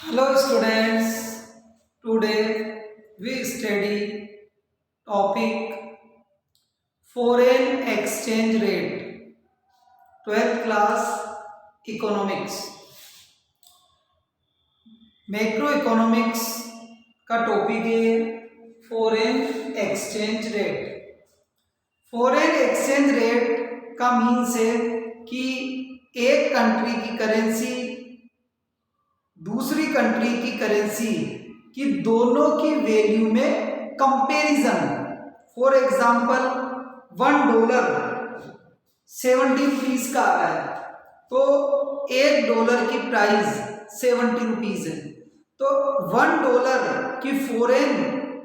Hello students, today we study topic foreign exchange rate 12th class economics। Macro economics का topic है foreign exchange rate. Foreign exchange rate का means है कि एक country की currency दूसरी कंट्री की करेंसी की दोनों की वैल्यू में कंपैरिजन। फॉर एग्जांपल $1 70 रुपीज का आ रहा है, तो $1 की प्राइस 70 रुपीज है, तो $1 की फॉरेन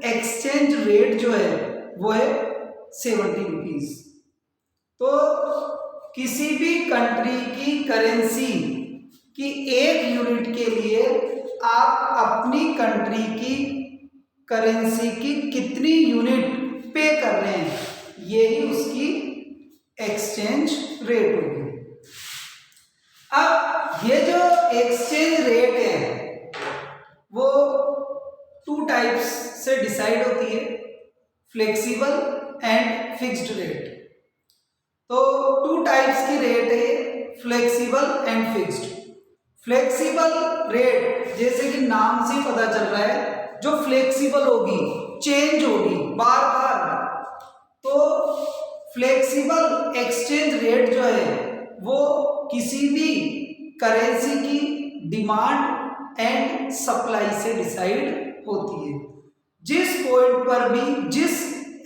एक्सचेंज रेट जो है वो है 70 रुपीज। तो किसी भी कंट्री की करेंसी कि एक यूनिट के लिए आप अपनी कंट्री की करेंसी की कितनी यूनिट पे कर रहे हैं, यही उसकी एक्सचेंज रेट होगी। अब ये जो एक्सचेंज रेट है वो 2 टाइप्स से डिसाइड होती है, फ्लेक्सिबल एंड फिक्स्ड रेट। तो 2 टाइप्स की रेट है, flexible and fixed. Flexible rate जैसे कि नाम से पता चल रहा है, जो फ्लेक्सिबल होगी, चेंज होगी बार बार, तो फ्लेक्सिबल एक्सचेंज रेट जो है वो किसी भी करेंसी की डिमांड एंड सप्लाई से डिसाइड होती है। जिस पॉइंट पर भी, जिस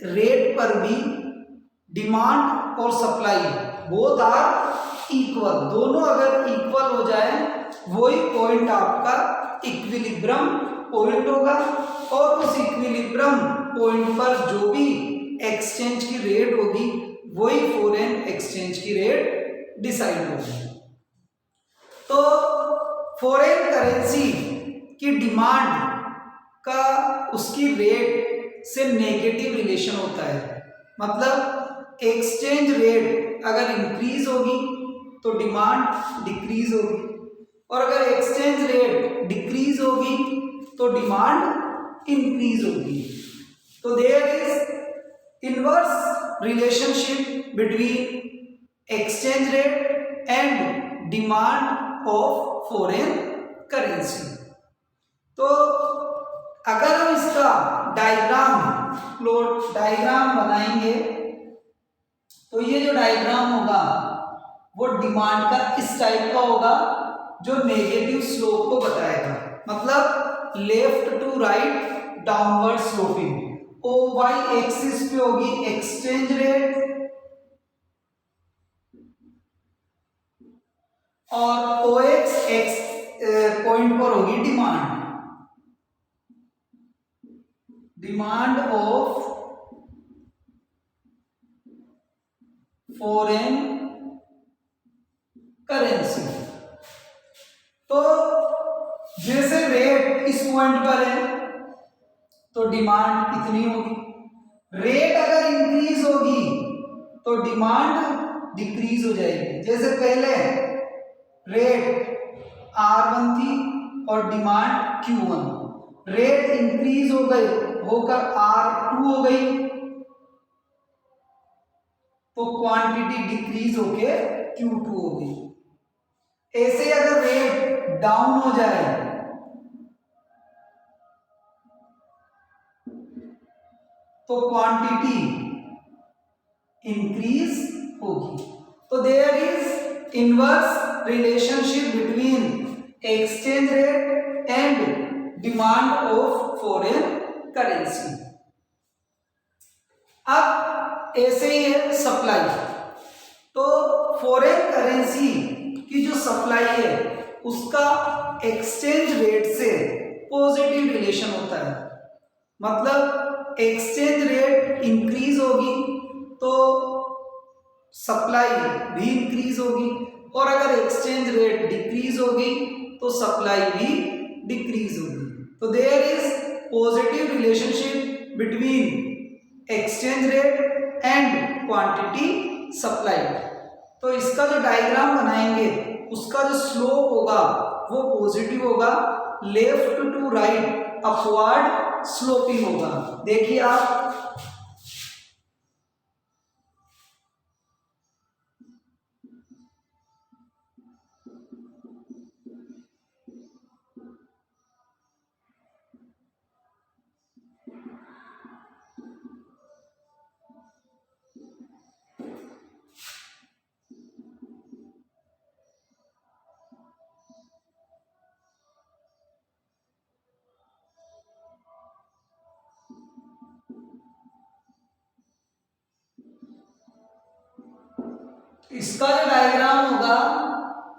रेट पर भी डिमांड और सप्लाई बोथ आर इक्वल, दोनों अगर इक्वल हो जाए वही पॉइंट आपका इक्विलिब्रियम पॉइंट होगा, और उस इक्विलिब्रियम पॉइंट पर जो भी एक्सचेंज की रेट होगी वही फॉरेन एक्सचेंज की रेट डिसाइड होगी। तो फॉरेन करेंसी की डिमांड का उसकी रेट से नेगेटिव रिलेशन होता है। मतलब एक्सचेंज रेट अगर इंक्रीज होगी तो डिमांड डिक्रीज होगी, और अगर एक्सचेंज रेट डिक्रीज होगी तो डिमांड इंक्रीज होगी। तो there is inverse relationship between exchange rate and demand of foreign currency. तो अगर हम इसका प्लॉट डायग्राम बनाएंगे तो ये जो डायग्राम होगा वो डिमांड का इस टाइप का होगा जो नेगेटिव स्लोप को बताएगा। मतलब left to right downward sloping. OY axis पे होगी एक्सचेंज रेट और OX पॉइंट पर होगी डिमांड ऑफ फॉरेन करेंसी। तो जैसे रेट इस पॉइंट पर है तो डिमांड कितनी होगी, रेट अगर इंक्रीज होगी तो डिमांड डिक्रीज हो जाएगी। जैसे पहले रेट R1 थी और डिमांड Q1, रेट इंक्रीज हो गई होकर R2 हो गई तो क्वांटिटी डिक्रीज होके Q2 हो गई। ऐसे अगर रेट डाउन हो जाए तो क्वांटिटी इंक्रीज होगी। तो there is inverse relationship between exchange rate and demand of foreign currency. अब ऐसे ही है सप्लाई। तो फॉरेन करेंसी की जो सप्लाई है उसका एक्सचेंज रेट से पॉजिटिव रिलेशन होता है। मतलब एक्सचेंज रेट इंक्रीज होगी तो सप्लाई भी इंक्रीज होगी, और अगर एक्सचेंज रेट डिक्रीज होगी तो सप्लाई भी डिक्रीज होगी। तो there is positive relationship between exchange rate and quantity supply. तो इसका जो डायग्राम बनाएंगे उसका जो स्लोप होगा वो पॉजिटिव होगा, left to right upward sloping होगा। देखिए आप, इसका जो डायग्राम होगा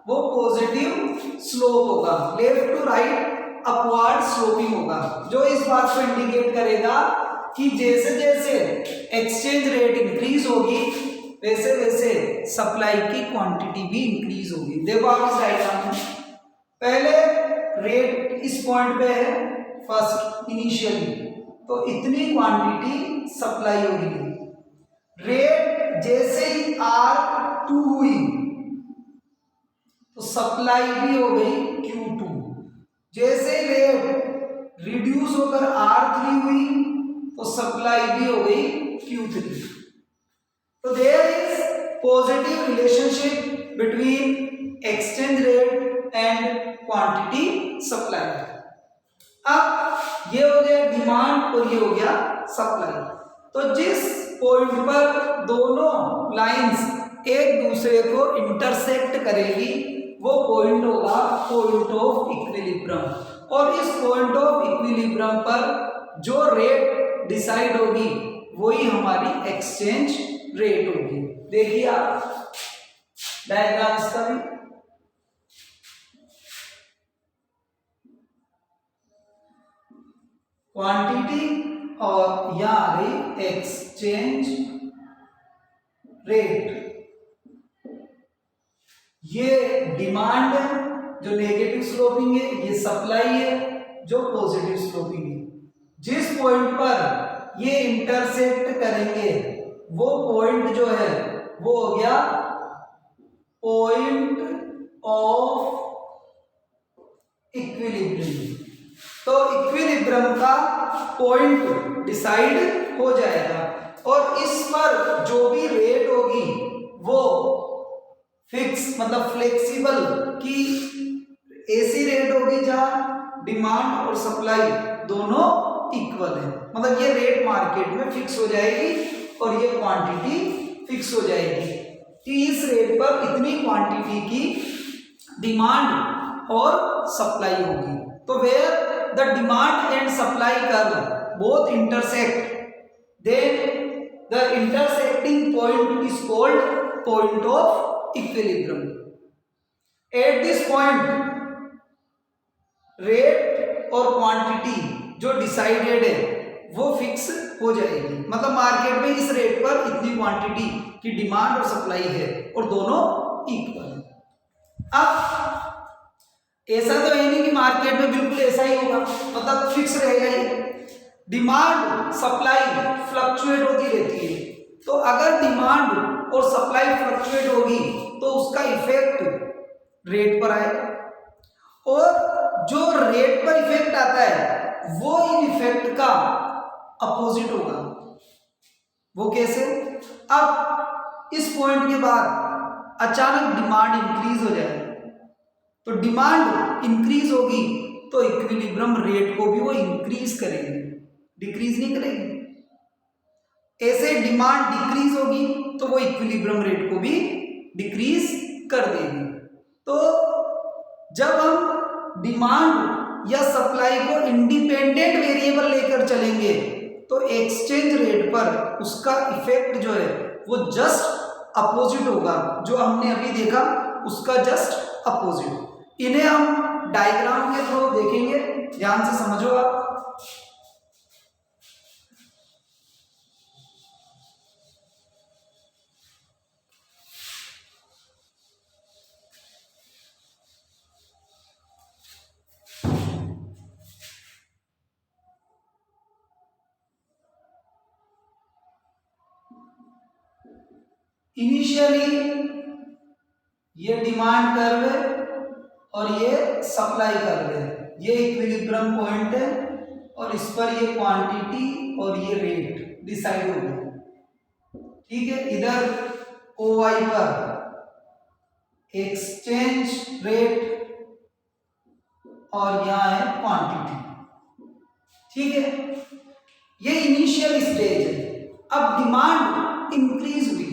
वो पॉजिटिव स्लोप होगा, left to right upward sloping होगा, जो इस बात को इंडिकेट करेगा कि जैसे जैसे एक्सचेंज रेट इंक्रीज होगी वैसे वैसे सप्लाई की क्वांटिटी भी इंक्रीज होगी। देखो आप इस डायग्राम में, पहले रेट इस पॉइंट पे है फर्स्ट इनिशियली, तो इतनी क्वांटिटी सप्लाई हो रही है। रेट जैसे ही R2 हुई तो सप्लाई भी हो गई Q2। जैसे रेट रिड्यूस होकर R3 हुई तो सप्लाई भी हो गई Q3। तो there is positive relationship between exchange rate and quantity supply. अब ये हो गया डिमांड और ये हो गया सप्लाई। तो जिस पॉइंट पर दोनों लाइंस एक दूसरे को इंटरसेक्ट करेगी वो पॉइंट होगा पॉइंट ऑफ इक्विलिब्रियम, और इस पॉइंट ऑफ इक्विलिब्रियम पर जो रेट डिसाइड होगी वही हमारी एक्सचेंज रेट होगी। देखिए आप डायग्राम इसका भी, क्वांटिटी और यहां आ गई एक्सचेंज रेट। ये डिमांड है जो नेगेटिव स्लोपिंग है, ये सप्लाई है जो पॉजिटिव स्लोपिंग है। जिस पॉइंट पर ये इंटरसेक्ट करेंगे वो पॉइंट जो है वो हो गया पॉइंट ऑफ इक्विलिब्रियम। तो इक्विलिब्रियम का पॉइंट डिसाइड हो जाएगा और इस पर जो भी रेट होगी वो फिक्स मतलब फ्लेक्सिबल की ऐसी रेट होगी जहां डिमांड और सप्लाई दोनों इक्वल है, मतलब ये रेट मार्केट में फिक्स हो जाएगी और ये क्वांटिटी फिक्स हो जाएगी कि इस रेट पर इतनी क्वांटिटी की डिमांड और सप्लाई होगी। तो where the demand and supply curve both intersect, then the intersecting point is called point of equilibrium. At this point rate और क्वांटिटी जो डिसाइडेड है वो फिक्स हो जाएगी, मतलब मार्केट में इस रेट पर इतनी क्वांटिटी की डिमांड और सप्लाई है और दोनों इक्वल है। अब ऐसा तो है नहीं कि मार्केट में बिल्कुल ऐसा ही होगा, मतलब फिक्स रहेगा ही, डिमांड सप्लाई फ्लक्चुएट होती रहती है। तो अगर डिमांड और सप्लाई फ्लक्चुएट होगी तो उसका इफेक्ट रेट पर आएगा, और जो रेट पर इफेक्ट आता है वो इन इफेक्ट का अपोजिट होगा। वो कैसे? अब इस पॉइंट के बाद अचानक डिमांड इंक्रीज हो जाए, तो डिमांड इंक्रीज होगी तो इक्विलिब्रियम रेट को भी वो इंक्रीज करेंगे, डिक्रीज नहीं करेंगे। ऐसे डिमांड डिक्रीज होगी तो वो इक्विलिब्रियम रेट को भी डिक्रीज कर देगी। तो जब हम डिमांड या सप्लाई को इंडिपेंडेंट वेरिएबल लेकर चलेंगे तो एक्सचेंज रेट पर उसका इफेक्ट जो है वो जस्ट अपोजिट होगा, जो हमने अभी देखा उसका जस्ट अपोजिट। इन्हें हम डायग्राम के थ्रू देखेंगे, ध्यान से समझो आप। इनिशियली ये डिमांड कर्व है और ये सप्लाई कर्व है, ये इक्विलिब्रियम पॉइंट है और इस पर ये क्वांटिटी और ये रेट डिसाइड हो गए। ठीक है, इधर OI पर एक्सचेंज रेट और यहां है क्वांटिटी। ठीक है, ये इनिशियल स्टेज है। अब डिमांड इंक्रीज हुई,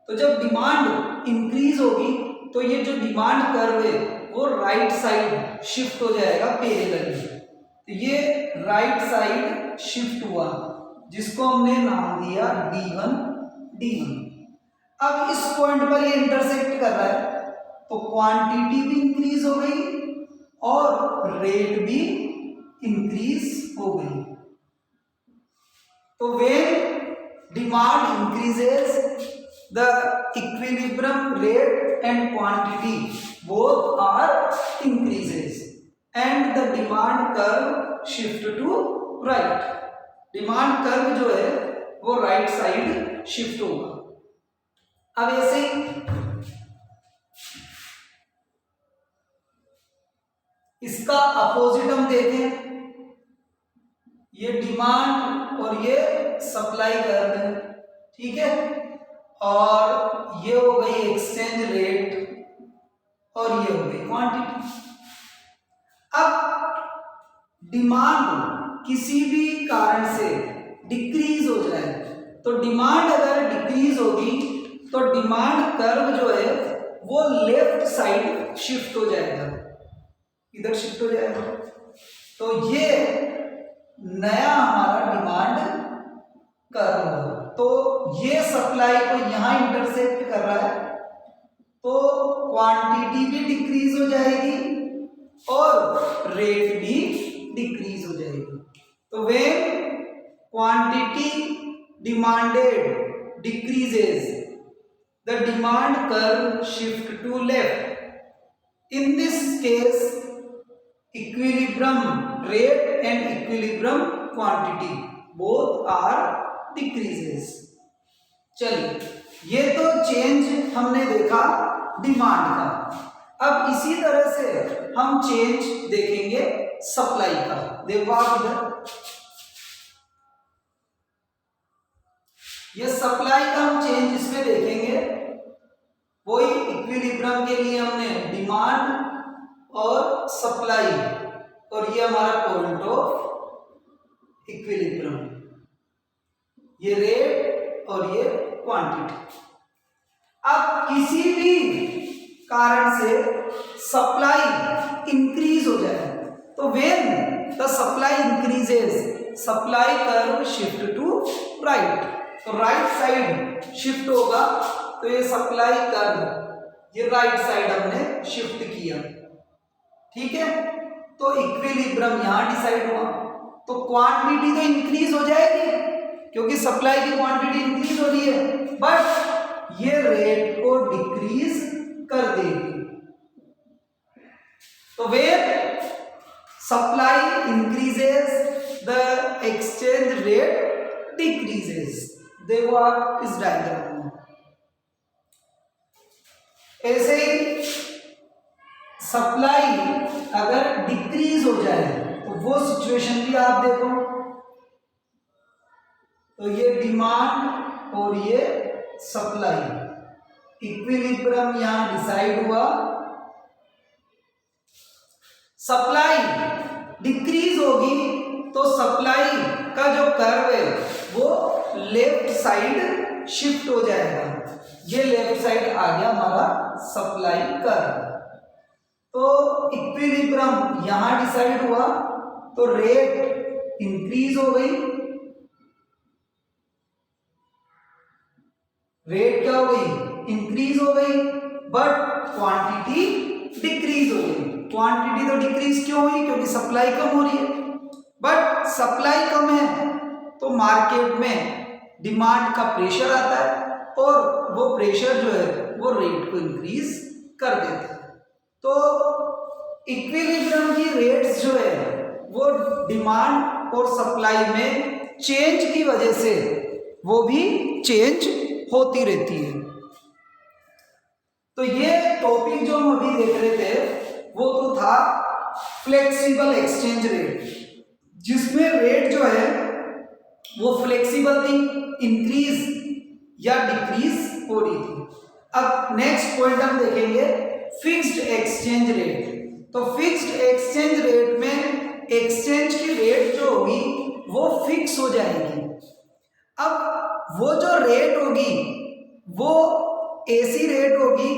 तो जब डिमांड इंक्रीज होगी तो ये जो डिमांड कर्व है वो राइट साइड शिफ्ट हो जाएगा पैरेलली। तो ये राइट साइड शिफ्ट हुआ, जिसको हमने नाम दिया D1 D1। अब इस पॉइंट पर ये इंटरसेक्ट कर रहा है, तो क्वांटिटी भी इंक्रीज हो गई और रेट भी इंक्रीज हो गई। तो when demand increases the equilibrium rate and quantity both are increases and the demand curve shift to right. Demand curve जो है वो राइट साइड शिफ्ट होगा। अब ऐसे ही इसका अपोजिट हम देखें, ये डिमांड और ये सप्लाई कर्व है। ठीक है, और ये हो गई एक्सचेंज रेट और ये हो गई क्वांटिटी। अब डिमांड किसी भी कारण से डिक्रीज हो जाए, तो डिमांड अगर डिक्रीज होगी तो डिमांड कर्व जो है वो लेफ्ट साइड शिफ्ट हो जाएगा, इधर शिफ्ट हो जाएगा। तो ये नया हमारा डिमांड कर्व है। तो ये सप्लाई को यहां इंटरसेक्ट कर रहा है, तो क्वांटिटी भी डिक्रीज हो जाएगी और रेट भी डिक्रीज हो जाएगी। तो when quantity demanded decreases, the demand curve shift to left. In this case equilibrium rate and equilibrium quantity both are decreases. चलिए, ये तो चेंज हमने देखा डिमांड का। अब इसी तरह से हम चेंज देखेंगे सप्लाई का। देखो आप इधर, ये सप्लाई का हम चेंज इसमें देखेंगे। वही इक्विलिब्रियम के लिए हमने डिमांड और सप्लाई, और ये हमारा पॉइंट ऑफ इक्विलिब्रियम, ये रेट और ये क्वांटिटी। अब किसी भी कारण से सप्लाई इंक्रीज हो जाए, तो when the supply increases, supply curve shift to right. तो राइट साइड शिफ्ट होगा, तो ये सप्लाई कर्व ये राइट साइड हमने शिफ्ट किया। ठीक है, तो इक्विलिब्रियम यहां डिसाइड हुआ, तो क्वांटिटी तो इंक्रीज हो जाएगी क्योंकि सप्लाई की क्वांटिटी इंक्रीज हो रही है, बट ये रेट को डिक्रीज कर देगी। तो where supply increases the exchange rate decreases. देखो आप इस डायग्राम में, ऐसे ही सप्लाई अगर डिक्रीज हो जाए तो वो सिचुएशन भी आप देखो। तो ये डिमांड और ये सप्लाई, इक्विलिब्रियम यहां डिसाइड हुआ। सप्लाई डिक्रीज होगी तो सप्लाई का जो कर्व है वो लेफ्ट साइड शिफ्ट हो जाएगा। ये लेफ्ट साइड आ गया हमारा सप्लाई कर्व। तो इक्विलिब्रियम यहां डिसाइड हुआ, तो रेट इंक्रीज हो गई, रेट क्या हो गई, इंक्रीज हो गई, बट क्वांटिटी डिक्रीज हो गई। क्वांटिटी तो डिक्रीज क्यों हुई, क्योंकि सप्लाई कम हो रही है। बट सप्लाई कम है तो मार्केट में डिमांड का प्रेशर आता है, और वो प्रेशर जो है वो रेट को इंक्रीज कर देता है। तो इक्विलिब्रियम की रेट्स जो है वो डिमांड और सप्लाई में चेंज की वजह से वो भी चेंज होती रहती है। तो ये टॉपिक जो हम अभी देख रहे थे वो तो था फ्लेक्सिबल एक्सचेंज रेट, जिसमें रेट जो है वो फ्लेक्सिबल थी, इंक्रीज या डिक्रीज हो रही थी। अब नेक्स्ट पॉइंट हम देखेंगे फिक्स्ड एक्सचेंज रेट। तो फिक्स्ड एक्सचेंज रेट में एक्सचेंज की रेट जो होगी वो फिक्स हो जाएगी। अब वो जो रेट होगी वो ऐसी रेट होगी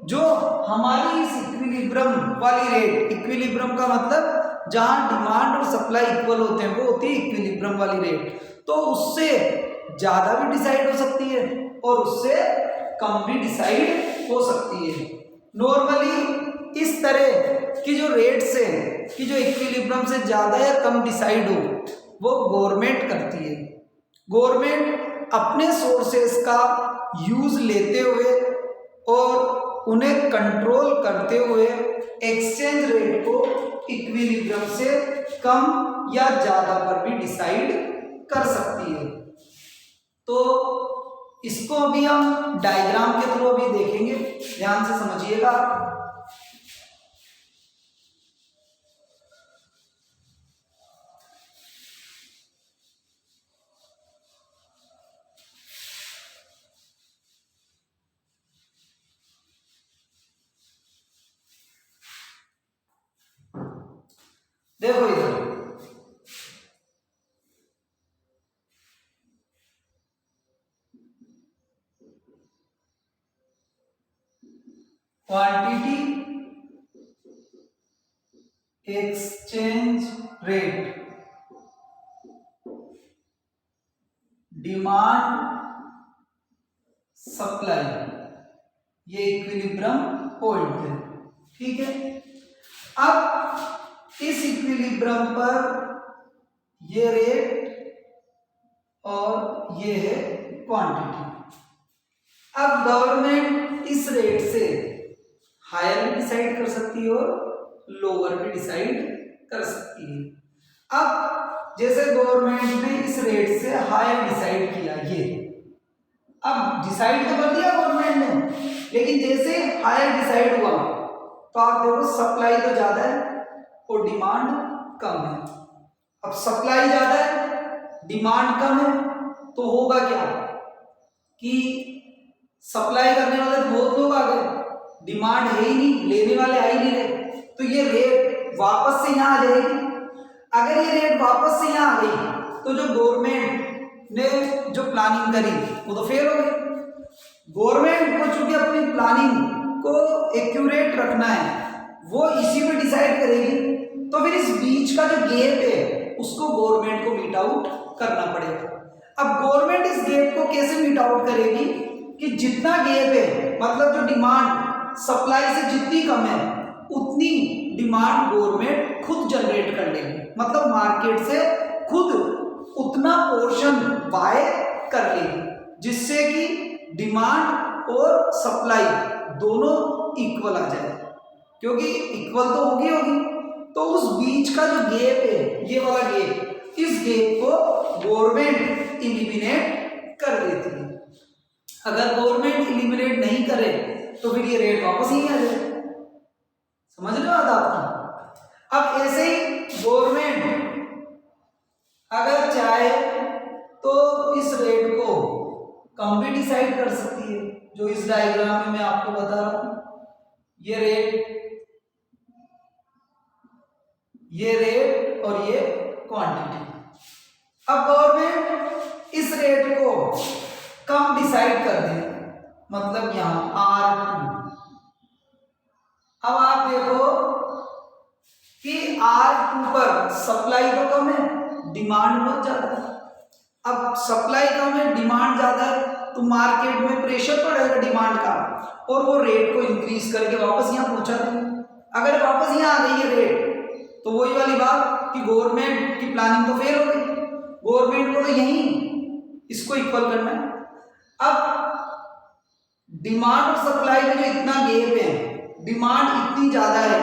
जो हमारी इस इक्विलिब्रियम वाली रेट, इक्विलिब्रियम का मतलब जहां डिमांड और सप्लाई इक्वल होते हैं वो होती है इक्विलिब्रियम वाली रेट। तो उससे ज्यादा भी डिसाइड हो सकती है और उससे कम भी डिसाइड हो सकती है। नॉर्मली इस तरह की जो रेट्स है कि जो इक्विलिब्रियम से ज्यादा या कम डिसाइड हो वो गवर्नमेंट करती है। गवर्नमेंट अपने सोर्सेस का यूज लेते हुए और उन्हें कंट्रोल करते हुए एक्सचेंज रेट को इक्विलिब्रियम से कम या ज्यादा पर भी डिसाइड कर सकती है। तो इसको अभी हम डायग्राम के थ्रू अभी देखेंगे, ध्यान से समझिएगा। देखो इधर quantity exchange rate, demand supply, ये इक्विलिब्रियम पॉइंट है, ठीक है। अब इस इक्विलिब्रियम पर ये रेट और ये है क्वांटिटी। अब गवर्नमेंट इस रेट से हायर भी डिसाइड कर सकती है और लोअर भी डिसाइड कर सकती है। अब जैसे गवर्नमेंट ने इस रेट से हायर डिसाइड किया, ये अब डिसाइड तो कर दिया गवर्नमेंट ने, लेकिन जैसे हायर डिसाइड हुआ तो आप देखो सप्लाई तो ज्यादा है और डिमांड कम है। अब सप्लाई ज्यादा है, डिमांड कम है, तो होगा क्या कि सप्लाई करने वाले तो बहुत लोग आ गए, डिमांड है ही नहीं, लेने वाले आ ही नहीं रहे, तो ये रेट वापस से यहाँ आ जाएगी। अगर ये रेट वापस से यहाँ आ गई तो जो गवर्नमेंट ने जो प्लानिंग करी वो तो फेल हो गई। गवर्नमेंट को चूंकि अपनी प्लानिंग को एक्यूरेट रखना है, वो इसी में डिसाइड करेगी, तो फिर इस बीच का जो गैप है उसको गवर्नमेंट को मीट आउट करना पड़ेगा। अब गवर्नमेंट इस गैप को कैसे मीट आउट करेगी कि जितना गैप है, मतलब जो डिमांड सप्लाई से जितनी कम है उतनी डिमांड गवर्नमेंट खुद जनरेट कर लेगी, मतलब मार्केट से खुद उतना पोर्शन बाय कर लेगी, जिससे कि डिमांड और सप्लाई दोनों इक्वल आ जाए, क्योंकि इक्वल तो होगी। तो उस बीच का जो गैप है, ये वाला गैप, इस गैप को गवर्नमेंट इलिमिनेट कर देती है। अगर गवर्नमेंट इलिमिनेट नहीं करे तो फिर ये रेट वापस ही आ जाए। समझ रहे हो बात आपकी? अब ऐसे ही गवर्नमेंट अगर चाहे तो इस रेट को कम भी डिसाइड कर सकती है, जो इस डायग्राम में मैं आपको बता रहा हूं। ये रेट और ये क्वांटिटी। अब गवर्नमेंट इस रेट को कम डिसाइड कर दे, मतलब यहां R2। अब आप देखो कि R2 पर सप्लाई तो कम है, डिमांड बहुत ज्यादा है। अब सप्लाई कम है, डिमांड ज्यादा है, तो मार्केट में प्रेशर पड़ेगा डिमांड का और वो रेट को इंक्रीज करके वापस यहाँ पहुंचा देंगे। अगर वापस यहाँ आ गई है रेट, तो वही वाली बात कि गवर्नमेंट की प्लानिंग तो फेल हो गई। गवर्नमेंट को तो यही इसको इक्वल करना है। अब डिमांड और सप्लाई में जो इतना गैप है, डिमांड इतनी ज्यादा है,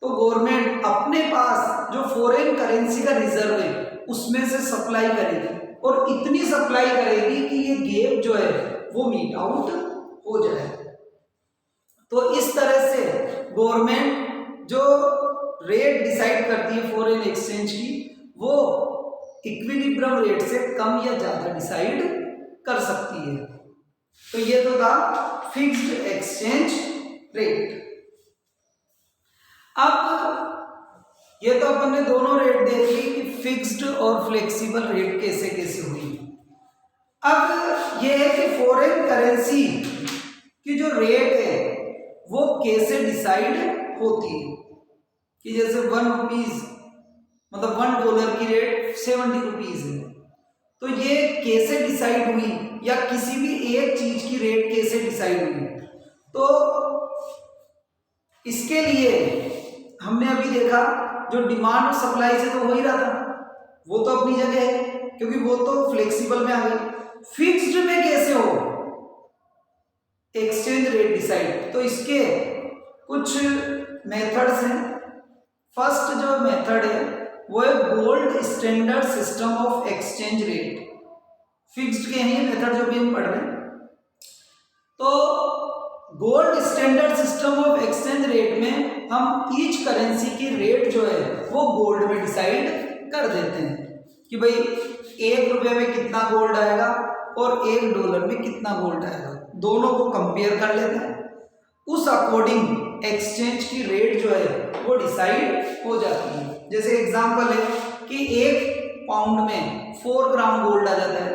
तो गवर्नमेंट अपने पास जो फॉरेन करेंसी का रिजर्व है उसमें से सप्लाई करेगी और इतनी सप्लाई करेगी कि ये गैप जो है वो मीट आउट हो जाए। तो इस तरह से गवर्नमेंट जो रेट डिसाइड करती है फॉरेन एक्सचेंज की, वो इक्विलिब्रियम रेट से कम या ज़्यादा डिसाइड कर सकती है। तो ये तो था फिक्स्ड एक्सचेंज रेट। अब ये तो अपन ने दोनों रेट देख ली कि फिक्स्ड और फ्लेक्सिबल रेट कैसे कैसे हुई। अब ये है कि फॉरेन करेंसी की जो रेट है वो कैसे डिसाइड होती है, कि जैसे 1 रुपीज मतलब $1 की रेट 70 रुपीज है, तो ये कैसे डिसाइड हुई, या किसी भी एक चीज की रेट कैसे डिसाइड हुई। तो इसके लिए हमने अभी देखा जो डिमांड और सप्लाई से तो हो ही रहा था, वो तो अपनी जगह है क्योंकि वो तो फ्लेक्सिबल में आ गई। फिक्स्ड में कैसे हो एक्सचेंज रेट डिसाइड, तो इसके कुछ मेथड्स हैं। फर्स्ट जो मेथड है वो है gold standard system of exchange rate. Fixed के हैं मेथड जो भी हम पढ़ रहे हैं। तो gold standard system of exchange rate में हम ईच करेंसी की रेट जो है वो गोल्ड में डिसाइड कर देते हैं कि भाई $1 में कितना गोल्ड आएगा और $1 में कितना गोल्ड आएगा, दोनों को कंपेयर कर लेते हैं। उस अकॉर्डिंग एक्सचेंज की रेट जो है वो डिसाइड हो जाती है। जैसे एग्जांपल है कि 1 पाउंड में 4 ग्राम गोल्ड आ जाता है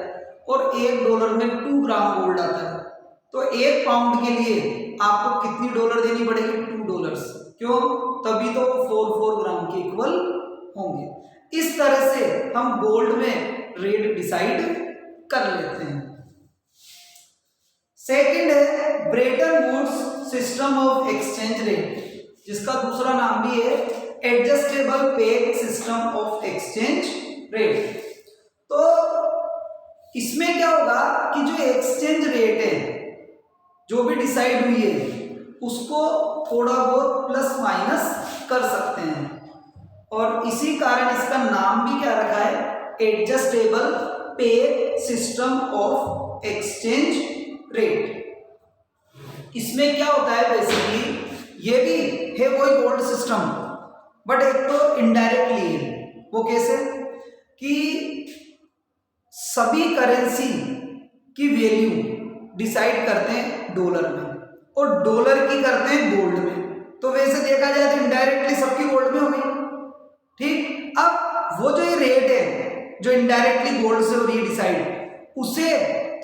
और $1 में 2 ग्राम गोल्ड आता है, तो 1 पाउंड के लिए आपको कितनी डॉलर देनी पड़ेगी, $2। क्यों, तभी तो 4 ग्राम के इक्वल होंगे। इस तरह से हम गोल्ड में रेट डिसाइड कर लेते हैं। सेकंड है Bretton Woods system of exchange rate, जिसका दूसरा नाम भी है adjustable peg system of exchange rate. तो इसमें क्या होगा कि जो एक्सचेंज रेट है जो भी डिसाइड हुई है उसको थोड़ा बहुत प्लस माइनस कर सकते हैं, और इसी कारण इसका नाम भी क्या रखा है, एडजस्टेबल पे सिस्टम ऑफ एक्सचेंज रेट। इसमें क्या होता है बेसिकली, ये भी है वही गोल्ड सिस्टम बट एक तो इनडायरेक्टली है। वो कैसे कि सभी करेंसी की वैल्यू डिसाइड करते हैं डॉलर में और डॉलर की करते हैं गोल्ड में। तो वैसे देखा जाए तो इनडायरेक्टली सबकी गोल्ड में होगी, ठीक। अब वो जो ये रेट है जो इनडायरेक्टली गोल्ड से हो रही है डिसाइड, उसे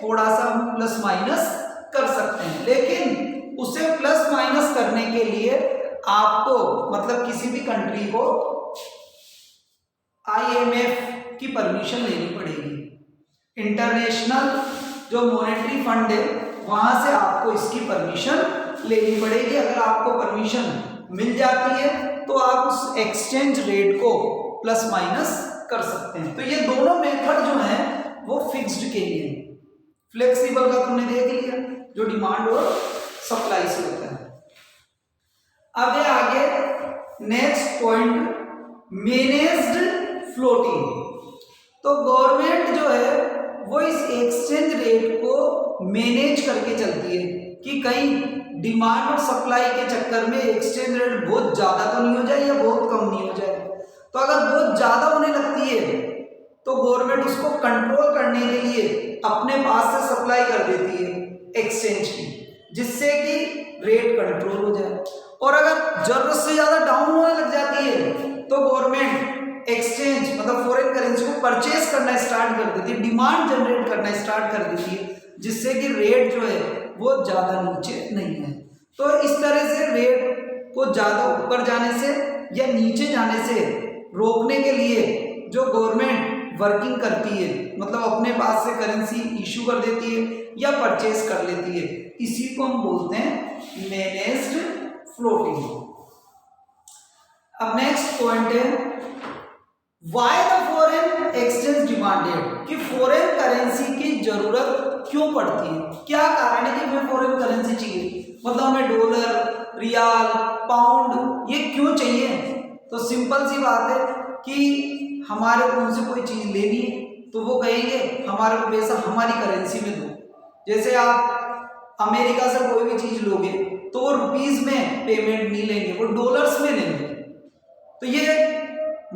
थोड़ा सा हम प्लस माइनस कर सकते हैं, लेकिन उसे प्लस माइनस करने के लिए आपको मतलब किसी भी कंट्री को IMF की परमिशन लेनी पड़ेगी। इंटरनेशनल जो मॉनेटरी फंड है वहां से आपको इसकी परमिशन लेनी पड़ेगी। अगर आपको परमिशन मिल जाती है तो आप उस एक्सचेंज रेट को प्लस माइनस कर सकते हैं। तो ये दोनों मेथड जो हैं वो फिक्स्ड के लिए। फ्लेक्सिबल का तुमने देख लिया जो डिमांड और सप्लाई से होता है। अब ये आगे नेक्स्ट पॉइंट, मैनेज्ड फ्लोटिंग। तो गवर्नमेंट जो है वो इस एक्सचेंज रेट को मैनेज करके चलती है कि कहीं डिमांड और सप्लाई के चक्कर में एक्सचेंज रेट बहुत ज़्यादा तो नहीं हो जाए या बहुत कम नहीं हो जाए। तो अगर बहुत ज़्यादा होने लगती है तो गवर्नमेंट उसको कंट्रोल करने के लिए अपने पास से सप्लाई कर देती है एक्सचेंज की, जिससे कि रेट कंट्रोल हो जाए। और अगर जरूरत से ज़्यादा डाउन होने लग जाती है तो गवर्नमेंट एक्सचेंज मतलब फॉरेन करेंसी को परचेज करना स्टार्ट कर देती है, डिमांड जनरेट करना स्टार्ट कर देती है, जिससे कि रेट जो है वो ज़्यादा नीचे नहीं है। तो इस तरह से रेट को ज़्यादा ऊपर जाने से या नीचे जाने से रोकने के लिए जो गवर्नमेंट वर्किंग करती है, मतलब अपने पास से करेंसी इशू कर देती है या परचेज कर लेती है, इसी को हम बोलते हैं मैनेज्ड फ्लोटिंग। अब नेक्स्ट पॉइंट है why the foreign exchange demanded, कि फॉरेन करेंसी की जरूरत क्यों पड़ती है, क्या कारण है कि हमें फॉरेन करेंसी चाहिए, मतलब हमें डॉलर, रियाल, पाउंड ये क्यों चाहिए। तो सिंपल सी बात है कि हमारे को उनसे कोई चीज़ लेनी है तो वो कहेंगे हमारे को पैसा हमारी करेंसी में दो। जैसे आप अमेरिका से कोई भी चीज़ लोगे तो वो रुपीज में पेमेंट नहीं लेंगे, वो डॉलर्स में लेंगे। तो ये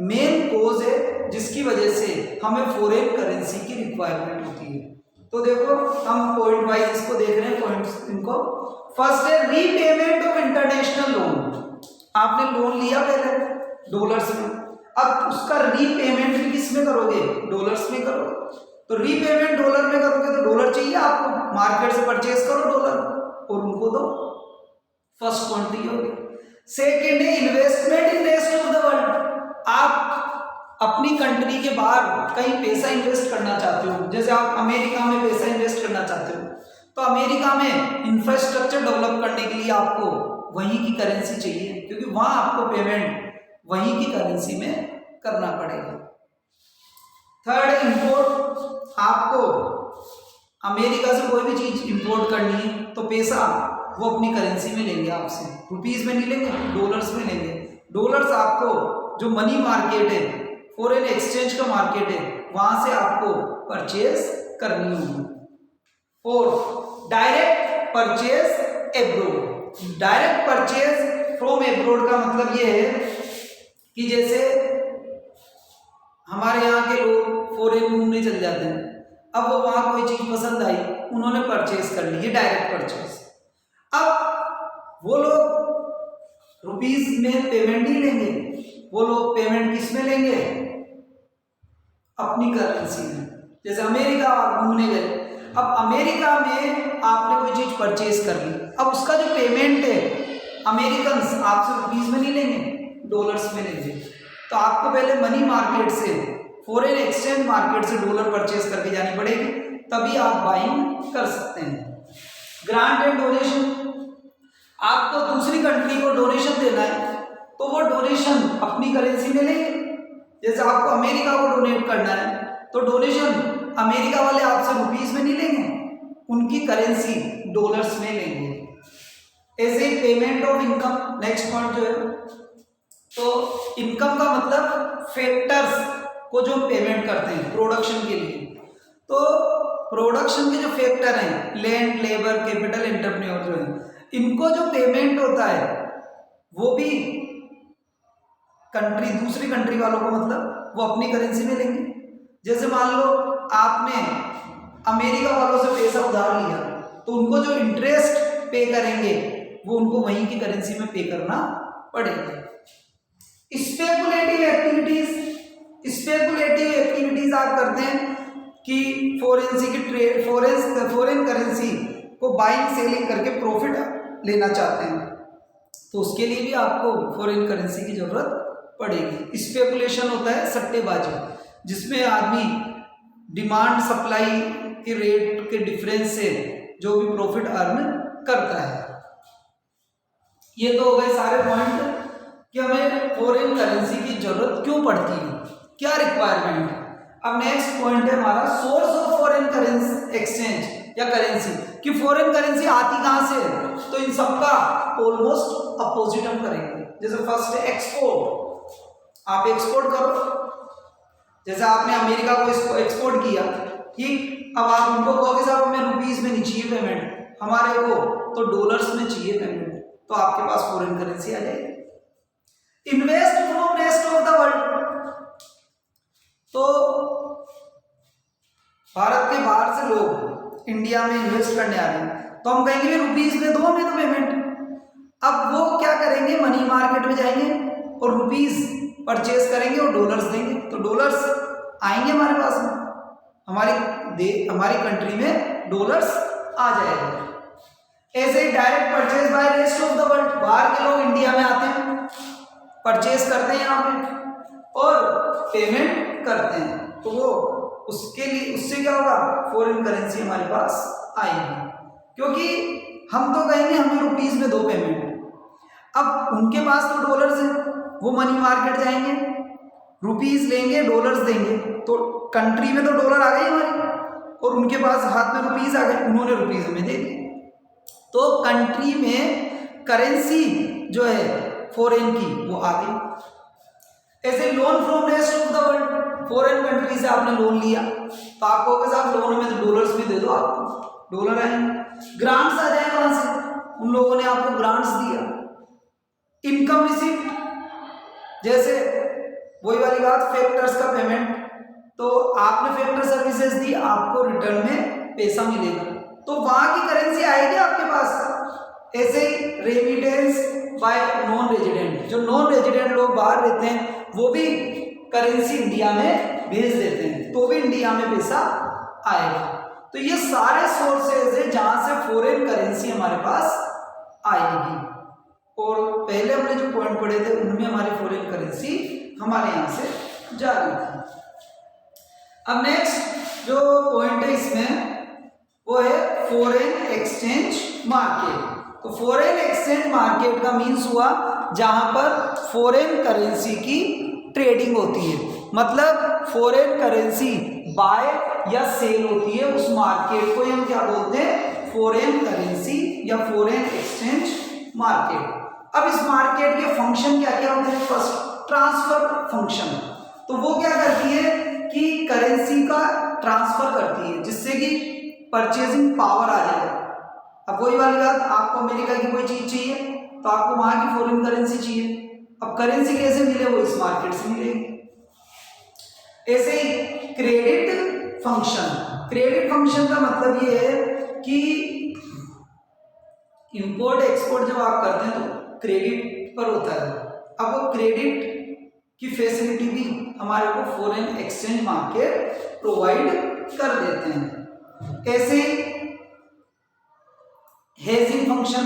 मेन कोज है जिसकी वजह से हमें फॉरेन करेंसी की रिक्वायरमेंट होती है। तो देखो हम पॉइंट वाइज इसको देख रहे हैं, पॉइंट्स इनको। फर्स्ट है रीपेमेंट ऑफ इंटरनेशनल लोन। आपने लोन लिया पहले डॉलर्स में, अब उसका रीपेमेंट भी किस में करोगे? डॉलर्स में करोगे। तो रीपेमेंट डॉलर में करोगे तो डॉलर चाहिए आपको, मार्केट से परचेज करो डॉलर और उनको दो। फर्स्ट पॉइंट तो ये हो गया। सेकेंड है investment in rest of the world. आप अपनी कंट्री के बाहर कहीं पैसा इन्वेस्ट करना चाहते हो, जैसे आप अमेरिका में पैसा इन्वेस्ट करना चाहते हो, तो अमेरिका में इंफ्रास्ट्रक्चर डेवलप करने के लिए आपको वहीं की करेंसी चाहिए, क्योंकि वहां आपको पेमेंट वहीं की करेंसी में करना पड़ेगा। Third, import. आपको अमेरिका से कोई भी चीज इंपोर्ट करनी है तो पैसा वो अपनी करेंसी में लेंगे आपसे, रुपीज में नहीं लेंगे, डॉलर्स में लेंगे। डॉलर्स आपको जो मनी मार्केट है, फॉरेन एक्सचेंज का मार्केट है, वहां से आपको परचेज करनी होगी। और direct purchase abroad. Direct purchase from abroad का मतलब ये है कि जैसे हमारे यहाँ के लोग फॉरेन घूमने चले जाते हैं, अब वो वहां कोई चीज पसंद आई, उन्होंने परचेज कर ली, ये डायरेक्ट परचेज। अब वो लोग रुपीज में पेमेंट नहीं लेंगे, वो लोग पेमेंट किस में लेंगे? अपनी करेंसी में। जैसे अमेरिका आप घूमने गए, अब अमेरिका में आपने कोई चीज परचेज कर ली, अब उसका जो पेमेंट है अमेरिकन आपसे रुपीज में नहीं लेंगे, डॉलर्स में लेंगे। तो आपको पहले मनी मार्केट से, फॉरेन एक्सचेंज मार्केट से डॉलर परचेज करके जानी पड़ेगी, तभी आप बाइंग कर सकते हैं। Grant and donation. आपको दूसरी कंट्री को डोनेशन देना है तो वो डोनेशन अपनी करेंसी में लेंगे। जैसे आपको अमेरिका को डोनेट करना है तो डोनेशन अमेरिका वाले आपसे रुपीज में नहीं लेंगे, उनकी करेंसी डॉलर्स में लेंगे। ऐसे ही payment of income, next point जो है, तो इनकम का मतलब फैक्टर्स को जो पेमेंट करते हैं प्रोडक्शन के लिए। तो प्रोडक्शन के जो फैक्टर हैं, लैंड, लेबर, कैपिटल, एंटरप्रेन्योर जो है, इनको जो पेमेंट होता है वो भी कंट्री, दूसरी कंट्री वालों को मतलब वो अपनी करेंसी में लेंगे। जैसे मान लो आपने अमेरिका वालों से पैसा उधार लिया तो उनको जो इंटरेस्ट पे करेंगे वो उनको वहीं की करेंसी में पे करना पड़ेगा। Speculative activities. स्पेकुलेटिव एक्टिविटीज आप करते हैं कि फॉरेन करेंसी को बाइंग सेलिंग करके प्रॉफिट लेना चाहते हैं, तो उसके लिए भी आपको फॉरेन करेंसी की जरूरत पड़ेगी। स्पेकुलेशन होता है सट्टेबाजी, जिसमें आदमी डिमांड सप्लाई के रेट के डिफरेंस से जो भी प्रॉफिट अर्न करता है। ये तो हो गए सारे पॉइंट कि हमें फॉरेन करेंसी की जरूरत क्यों पड़ती है, क्या रिक्वायरमेंट है। अब नेक्स्ट पॉइंट है हमारा source of foreign currency exchange या करेंसी, कि फॉरेन करेंसी आती कहां से है। तो इन सबका ऑलमोस्ट अपोजिट हम करेंगे। जैसे फर्स्ट है एक्सपोर्ट। आप एक्सपोर्ट करो, जैसे आपने अमेरिका को एक्सपोर्ट किया, ठीक, अब आप उनको कहोगे साहब हमें रुपीज में नहीं चाहिए पेमेंट, हमारे को तो डॉलर्स में चाहिए पेमेंट, तो आपके पास फॉरेन करेंसी आ जाएगी। Invest from rest of the world. तो भारत के बाहर से लोग इंडिया में इन्वेस्ट करने आ रहे हैं, तो हम कहेंगे रुपीज में दो, हमें तो पेमेंट। अब वो क्या करेंगे, मनी मार्केट में जाएंगे और रुपीज परचेज करेंगे और डॉलर्स देंगे, तो डॉलर्स आएंगे हमारे पास में, हमारी कंट्री में डॉलर्स आ जाएगा। ऐसे ही direct purchase by rest of the world. बाहर के लोग इंडिया में आते हैं, परचेज करते हैं यहाँ पे और पेमेंट करते हैं, तो वो उसके लिए उससे क्या होगा, फॉरेन करेंसी हमारे पास आएगी, क्योंकि हम तो कहेंगे हमें रुपीज में दो पेमेंट। अब उनके पास तो डॉलर्स है, वो मनी मार्केट जाएंगे, रुपीज लेंगे, डॉलर्स देंगे, तो कंट्री में तो डॉलर आ गए हमारे और उनके पास हाथ में रुपीज आ गए, उन्होंने रुपीज हमें दे दिए, तो कंट्री में करेंसी जो है फॉरेन की वो आ गई। ऐसे loan from rest of the world, foreign country से आपने लोन लिया तो आपको साहब लोन में तो डॉलर्स भी दे दो, आपको डॉलर आएंगे। ग्रांट्स आ जाए वहां से, उन लोगों ने आपको ग्रांट्स दिया। इनकम रिसिप्ट, जैसे वही वाली बात, फैक्टर्स का पेमेंट, तो आपने फैक्टर सर्विसेज दी, आपको रिटर्न में पैसा मिलेगा, तो वहां की करेंसी आएगी आपके पास। ऐसे ही रेमिटेंस बाय नॉन रेजिडेंट, जो नॉन रेजिडेंट लोग बाहर रहते हैं वो भी करेंसी इंडिया में भेज देते हैं, तो भी इंडिया में पैसा आएगा। तो ये सारे सोर्सेज है जहां से फॉरेन करेंसी हमारे पास आएगी। और पहले हमने जो पॉइंट पढ़े थे उनमें हमारी फॉरेन करेंसी हमारे यहां से जा रही थी। अब नेक्स्ट जो पॉइंट है इसमें वो है फॉरेन एक्सचेंज मार्केट। तो फॉरेन एक्सचेंज मार्केट का मीन्स हुआ जहां पर फॉरेन करेंसी की ट्रेडिंग होती है, मतलब फॉरेन करेंसी बाय या सेल होती है, उस मार्केट को हम क्या बोलते हैं, फॉरेन करेंसी या फॉरेन एक्सचेंज मार्केट। अब इस मार्केट के फंक्शन क्या क्या होते हैं? First, transfer function. तो वो क्या करती है कि करेंसी का ट्रांसफर करती है जिससे कि परचेजिंग पावर आ जाए। अब वही वाली बात, आपको अमेरिका की कोई चीज चाहिए तो आपको वहां की फॉरेन करेंसी चाहिए। अब करेंसी कैसे मिले? वो इस मार्केट से मिलेगी। ऐसे ही क्रेडिट फंक्शन। क्रेडिट फंक्शन का मतलब ये है कि इंपोर्ट एक्सपोर्ट जब आप करते हैं तो क्रेडिट पर होता है। अब वो क्रेडिट की फैसिलिटी भी हमारे को फॉरेन एक्सचेंज मार्केट प्रोवाइड कर देते हैं। ऐसे hedging function,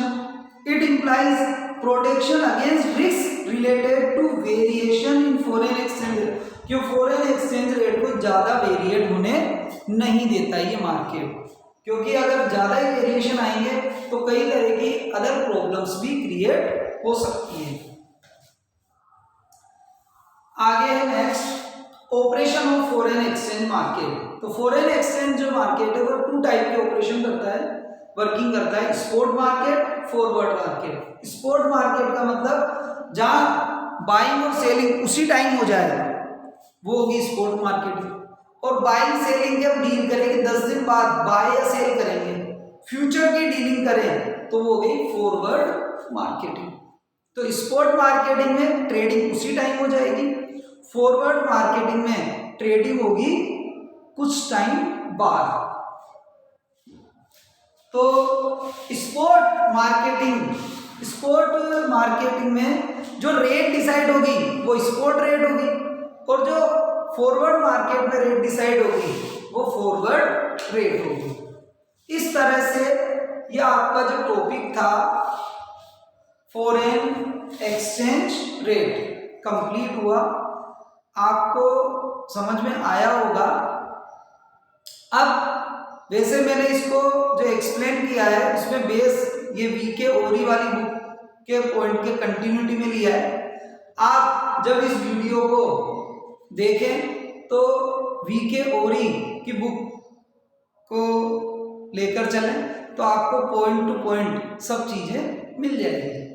it implies protection against risk related to variation in foreign exchange rate, क्यों फॉरेन एक्सचेंज रेट को ज्यादा वेरिएट होने नहीं देता ये मार्केट, क्योंकि अगर ज्यादा ही वेरिएशन आएंगे तो कई तरह की अदर प्रॉब्लम्स भी क्रिएट हो सकती है। आगे है next operation of foreign exchange market. तो फॉरेन एक्सचेंज जो मार्केट है वो 2 टाइप के ऑपरेशन करता है, वर्किंग करता है, spot market, forward market. Spot market का मतलब जहां बाइंग और सेलिंग उसी टाइम हो जाए वो होगी स्पॉट मार्केट। और बाइंग सेलिंग जब डील करेंगे 10 दिन बाद बाय या सेल करेंगे, फ्यूचर की डीलिंग करें तो वो हो गई फॉरवर्ड मार्केटिंग। तो स्पॉट मार्केटिंग में ट्रेडिंग उसी टाइम हो जाएगी, फॉरवर्ड मार्केटिंग में ट्रेडिंग होगी कुछ टाइम बाद। तो स्पॉट मार्केटिंग में जो रेट डिसाइड होगी वो स्पॉट रेट होगी, और जो फॉरवर्ड मार्केट में रेट डिसाइड होगी वो फॉरवर्ड रेट होगी। इस तरह से यह आपका जो टॉपिक था फॉरेन एक्सचेंज रेट कंप्लीट हुआ। आपको समझ में आया होगा। अब वैसे मैंने इसको जो एक्सप्लेन किया है उसमें बेस ये वीके ओरी वाली बुक के पॉइंट के कंटिन्यूटी में लिया है। आप जब इस वीडियो को देखें तो वीके ओरी की बुक को लेकर चलें तो आपको पॉइंट टू पॉइंट सब चीजें मिल जाएगी।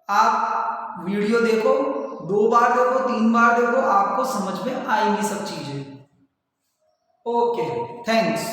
आप वीडियो देखो, 2 बार देखो, 3 बार देखो, आपको समझ में आएंगी सब चीजें। Okay, thanks.